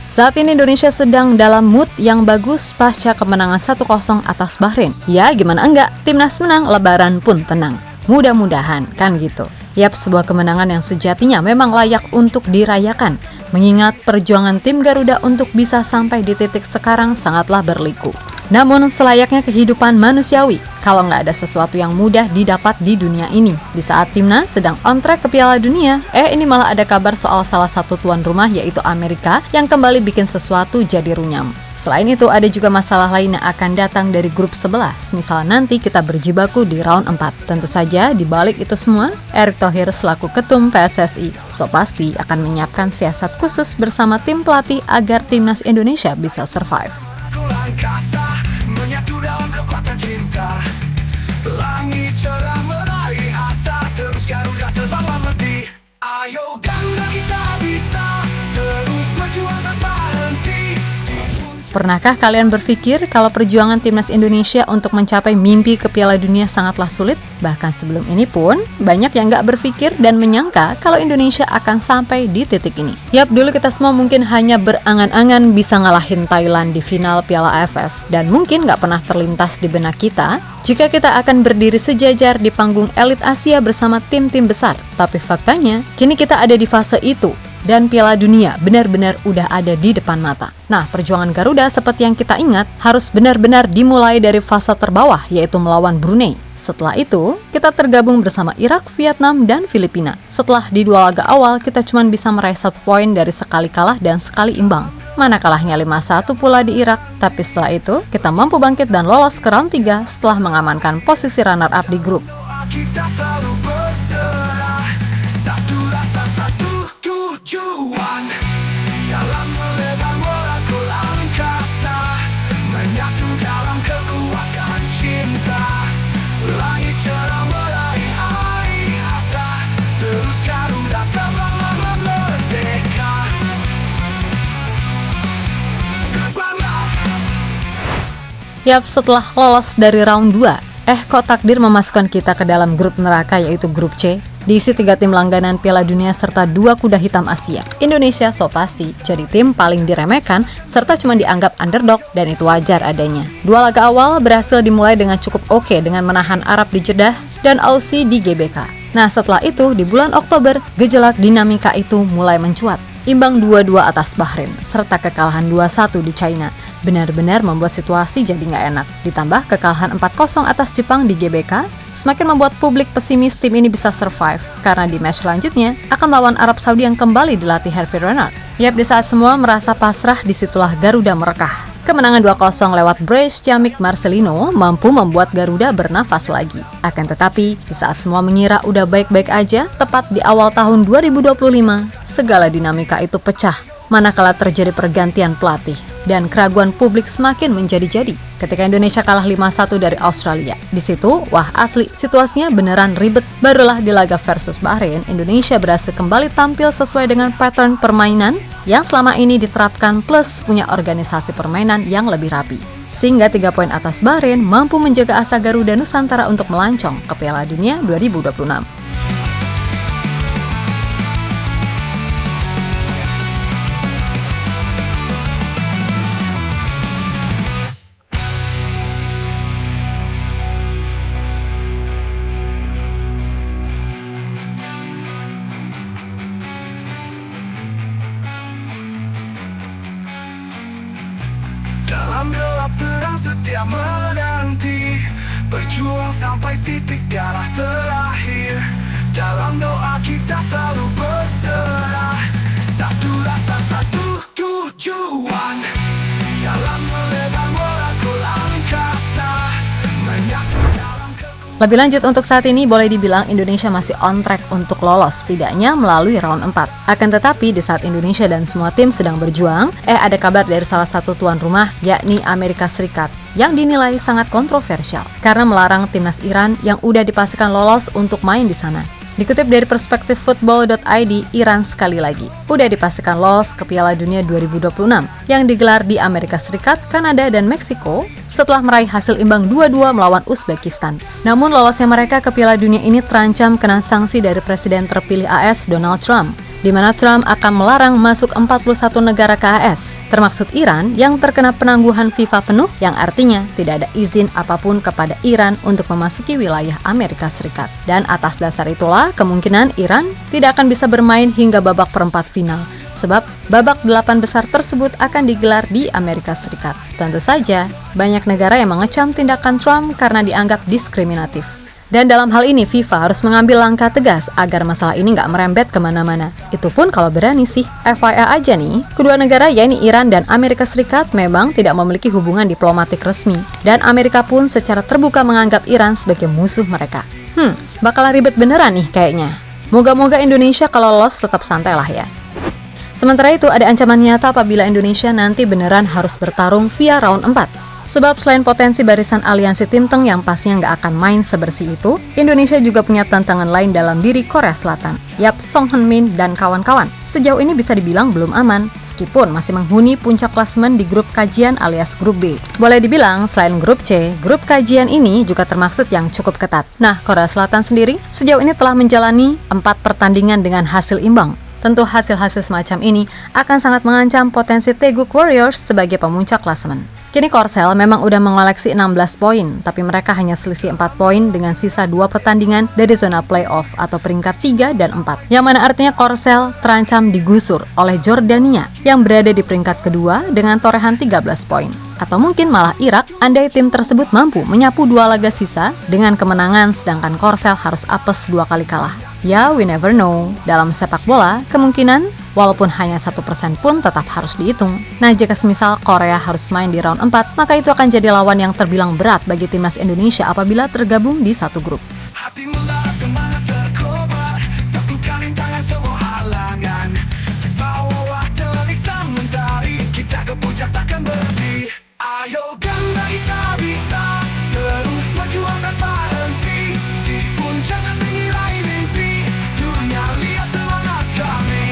Saat ini Indonesia sedang dalam mood yang bagus pasca kemenangan 1-0 atas Bahrain. Ya, gimana enggak? Timnas menang, lebaran pun tenang. Mudah-mudahan, kan gitu. Yap, sebuah kemenangan yang sejatinya memang layak untuk dirayakan. Mengingat perjuangan tim Garuda untuk bisa sampai di titik sekarang sangatlah berliku. Namun selayaknya kehidupan manusiawi, kalau nggak ada sesuatu yang mudah didapat di dunia ini. Di saat timnas sedang on track ke Piala Dunia, ini malah ada kabar soal salah satu tuan rumah yaitu Amerika yang kembali bikin sesuatu jadi runyam. Selain itu ada juga masalah lain yang akan datang dari grup 11, misalnya nanti kita berjibaku di round 4. Tentu saja di balik itu semua, Erick Thohir selaku ketum PSSI pasti akan menyiapkan siasat khusus bersama tim pelatih agar timnas Indonesia bisa survive. Menyatu dalam kekuatan cinta, langit cerah meraih asa, terus Garuda terbang berhenti. Ayo Garuda kita bisa terus berjuang tanpa henti. Pernahkah kalian berpikir kalau perjuangan timnas Indonesia untuk mencapai mimpi ke Piala Dunia sangatlah sulit? Bahkan sebelum ini pun, banyak yang nggak berpikir dan menyangka kalau Indonesia akan sampai di titik ini. Yap, dulu kita semua mungkin hanya berangan-angan bisa ngalahin Thailand di final Piala AFF. Dan mungkin nggak pernah terlintas di benak kita, jika kita akan berdiri sejajar di panggung elit Asia bersama tim-tim besar. Tapi faktanya, kini kita ada di fase itu. Dan Piala Dunia benar-benar udah ada di depan mata. Nah, perjuangan Garuda seperti yang kita ingat harus benar-benar dimulai dari fase terbawah, yaitu melawan Brunei. Setelah itu, kita tergabung bersama Irak, Vietnam, dan Filipina. Setelah di 2 laga awal, kita cuma bisa meraih 1 poin dari sekali kalah dan sekali imbang. Mana kalahnya 5-1 pula di Irak. Tapi setelah itu, kita mampu bangkit dan lolos ke round 3 setelah mengamankan posisi runner-up di grup. Kita selalu berserah, satu rasa, satu tujuan, dalam melebar molekul angkasa, menyatu dalam kekuatan cinta, langit cerah meraih air asa, terus Garuda terbang merdeka. Yap, setelah lolos dari round 2, kok takdir memasukkan kita ke dalam grup neraka yaitu grup C, diisi 3 tim langganan Piala Dunia serta 2 kuda hitam Asia. Indonesia pasti jadi tim paling diremehkan serta cuma dianggap underdog dan itu wajar adanya. 2 laga awal berhasil dimulai dengan cukup oke dengan menahan Arab di Jeddah dan Aussie di GBK. Nah, setelah itu di bulan Oktober gejolak dinamika itu mulai mencuat. Imbang 2-2 atas Bahrain serta kekalahan 2-1 di China benar-benar membuat situasi jadi nggak enak. Ditambah kekalahan 4-0 atas Jepang di GBK semakin membuat publik pesimis tim ini bisa survive karena di match selanjutnya akan melawan Arab Saudi yang kembali dilatih Hervé Renard. Yap, di saat semua merasa pasrah, disitulah Garuda merekah. Kemenangan 2-0 lewat brace Ciamik Marcelino mampu membuat Garuda bernafas lagi. Akan tetapi, di saat semua mengira udah baik-baik aja, tepat di awal tahun 2025, segala dinamika itu pecah manakala terjadi pergantian pelatih dan keraguan publik semakin menjadi-jadi ketika Indonesia kalah 5-1 dari Australia. Di situ, wah asli situasinya beneran ribet. Barulah di laga versus Bahrain, Indonesia berhasil kembali tampil sesuai dengan pattern permainan yang selama ini diterapkan plus punya organisasi permainan yang lebih rapi. Sehingga 3 poin atas Bahrain mampu menjaga asa Garuda Nusantara untuk melancong ke Piala Dunia 2026. Dalam gelap terang setia menanti, berjuang sampai titik darah terakhir. Dalam doa kita selalu berserah, satu rasa, satu tujuan, dalam melebar molekul angkasa, menyatu dalam kekuatan. Lebih lanjut untuk saat ini boleh dibilang Indonesia masih on track untuk lolos, setidaknya melalui round 4. Akan tetapi di saat Indonesia dan semua tim sedang berjuang, ada kabar dari salah satu tuan rumah yakni Amerika Serikat yang dinilai sangat kontroversial karena melarang timnas Iran yang udah dipastikan lolos untuk main di sana. Dikutip dari perspektiffootball.id, Iran sekali lagi udah dipastikan lolos ke Piala Dunia 2026 yang digelar di Amerika Serikat, Kanada, dan Meksiko setelah meraih hasil imbang 2-2 melawan Uzbekistan. Namun lolosnya mereka ke Piala Dunia ini terancam kena sanksi dari Presiden terpilih AS Donald Trump. di mana Trump akan melarang masuk 41 negara ke AS, termasuk Iran yang terkena penangguhan FIFA penuh, yang artinya tidak ada izin apapun kepada Iran untuk memasuki wilayah Amerika Serikat. Dan atas dasar itulah, kemungkinan Iran tidak akan bisa bermain hingga babak perempat final, sebab babak 8 besar tersebut akan digelar di Amerika Serikat. Tentu saja, banyak negara yang mengecam tindakan Trump karena dianggap diskriminatif. Dan dalam hal ini FIFA harus mengambil langkah tegas agar masalah ini nggak merembet kemana-mana. Itu pun kalau berani sih. FYI aja nih, kedua negara yaitu Iran dan Amerika Serikat memang tidak memiliki hubungan diplomatik resmi. Dan Amerika pun secara terbuka menganggap Iran sebagai musuh mereka. Bakalan ribet beneran nih kayaknya. Moga-moga Indonesia kalau lolos tetap santai lah ya. Sementara itu ada ancaman nyata apabila Indonesia nanti beneran harus bertarung via round 4. Sebab selain potensi barisan aliansi Tim Teng yang pastinya nggak akan main sebersih itu, Indonesia juga punya tantangan lain dalam diri Korea Selatan. Yap, Song Heung-min dan kawan-kawan. Sejauh ini bisa dibilang belum aman, meskipun masih menghuni puncak klasemen di grup kajian alias grup B. Boleh dibilang, selain grup C, grup kajian ini juga termaksud yang cukup ketat. Nah, Korea Selatan sendiri sejauh ini telah menjalani 4 pertandingan dengan hasil imbang. Tentu hasil-hasil semacam ini akan sangat mengancam potensi Taeguk Warriors sebagai pemuncak klasemen. Kini Korsel memang udah mengoleksi 16 poin, tapi mereka hanya selisih 4 poin dengan sisa 2 pertandingan dari zona playoff atau peringkat 3 dan 4. Yang mana artinya Korsel terancam digusur oleh Jordania yang berada di peringkat kedua dengan torehan 13 poin. Atau mungkin malah Irak andai tim tersebut mampu menyapu 2 laga sisa dengan kemenangan, sedangkan Korsel harus apes 2 kali kalah. Ya, we never know. Dalam sepak bola, kemungkinan walaupun hanya 1% pun tetap harus dihitung. Nah, jika semisal Korea harus main di round 4, maka itu akan jadi lawan yang terbilang berat bagi timnas Indonesia apabila tergabung di satu grup. Hatimu lara semangat terkobar, takutkan rintangan semua halangan. Bawa telik sementari, kita ke puncak takkan berhenti. Ayo ganda kita bisa, terus berjuang tanpa henti. Di puncak tinggi raih mimpi, dunia lihat semangat kami.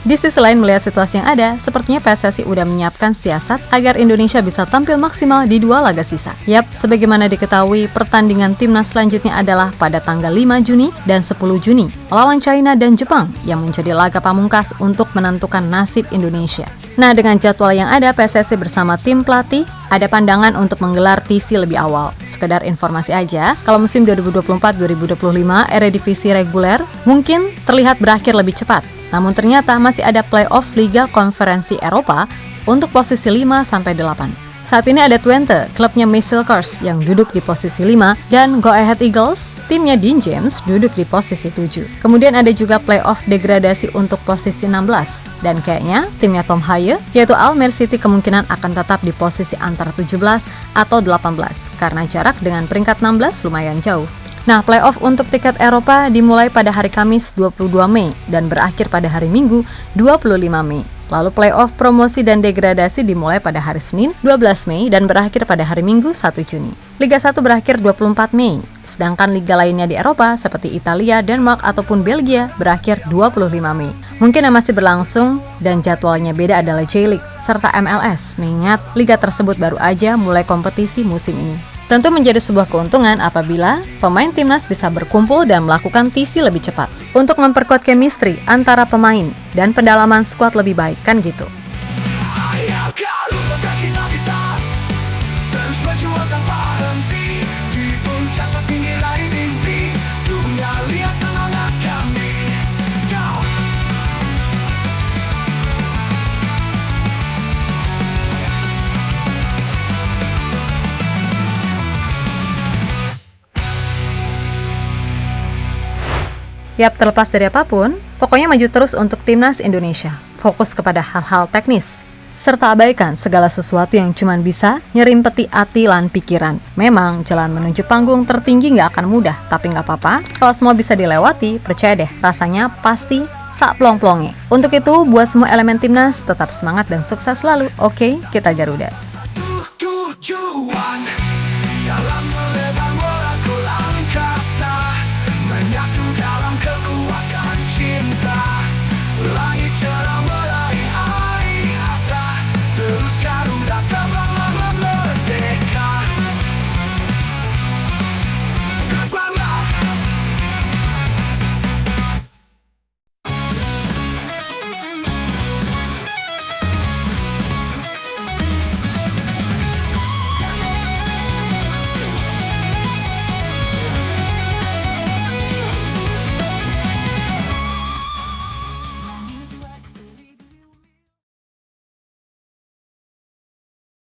Di sisi lain, melihat situasi yang ada, sepertinya PSSI udah menyiapkan siasat agar Indonesia bisa tampil maksimal di 2 laga sisa. Yap, sebagaimana diketahui, pertandingan timnas selanjutnya adalah pada tanggal 5 Juni dan 10 Juni melawan China dan Jepang yang menjadi laga pamungkas untuk menentukan nasib Indonesia. Nah, dengan jadwal yang ada, PSSI bersama tim pelatih ada pandangan untuk menggelar TC lebih awal. Sekedar informasi aja, kalau musim 2024-2025 Eredivisie reguler mungkin terlihat berakhir lebih cepat. Namun ternyata masih ada playoff Liga Konferensi Eropa untuk posisi 5-8. Saat ini ada Twente, klubnya Meiselkers yang duduk di posisi 5, dan Go Ahead Eagles, timnya Dean James, duduk di posisi 7. Kemudian ada juga playoff degradasi untuk posisi 16, dan kayaknya timnya Tom Haye, yaitu Almere City kemungkinan akan tetap di posisi antara 17 atau 18, karena jarak dengan peringkat 16 lumayan jauh. Nah, playoff untuk tiket Eropa dimulai pada hari Kamis 22 Mei dan berakhir pada hari Minggu 25 Mei. Lalu playoff promosi dan degradasi dimulai pada hari Senin 12 Mei dan berakhir pada hari Minggu 1 Juni. Liga 1 berakhir 24 Mei, sedangkan liga lainnya di Eropa seperti Italia, Denmark, ataupun Belgia berakhir 25 Mei. Mungkin yang masih berlangsung dan jadwalnya beda adalah J-League serta MLS, mengingat liga tersebut baru aja mulai kompetisi musim ini. Tentu menjadi sebuah keuntungan apabila pemain timnas bisa berkumpul dan melakukan TC lebih cepat untuk memperkuat chemistry antara pemain dan pendalaman skuad lebih baik, kan gitu. Ayo kalau kita bisa, terus berjuang tanpa henti. Di puncak tinggi raih mimpi, dunia lihat semangat kami. Yap, terlepas dari apapun, pokoknya maju terus untuk timnas Indonesia. Fokus kepada hal-hal teknis, serta abaikan segala sesuatu yang cuma bisa nyerimpeti hati lan pikiran. Memang jalan menuju panggung tertinggi nggak akan mudah, tapi nggak apa-apa. Kalau semua bisa dilewati, percaya deh, rasanya pasti sak plong-plonge. Untuk itu, buat semua elemen timnas tetap semangat dan sukses selalu. Oke, kita Garuda.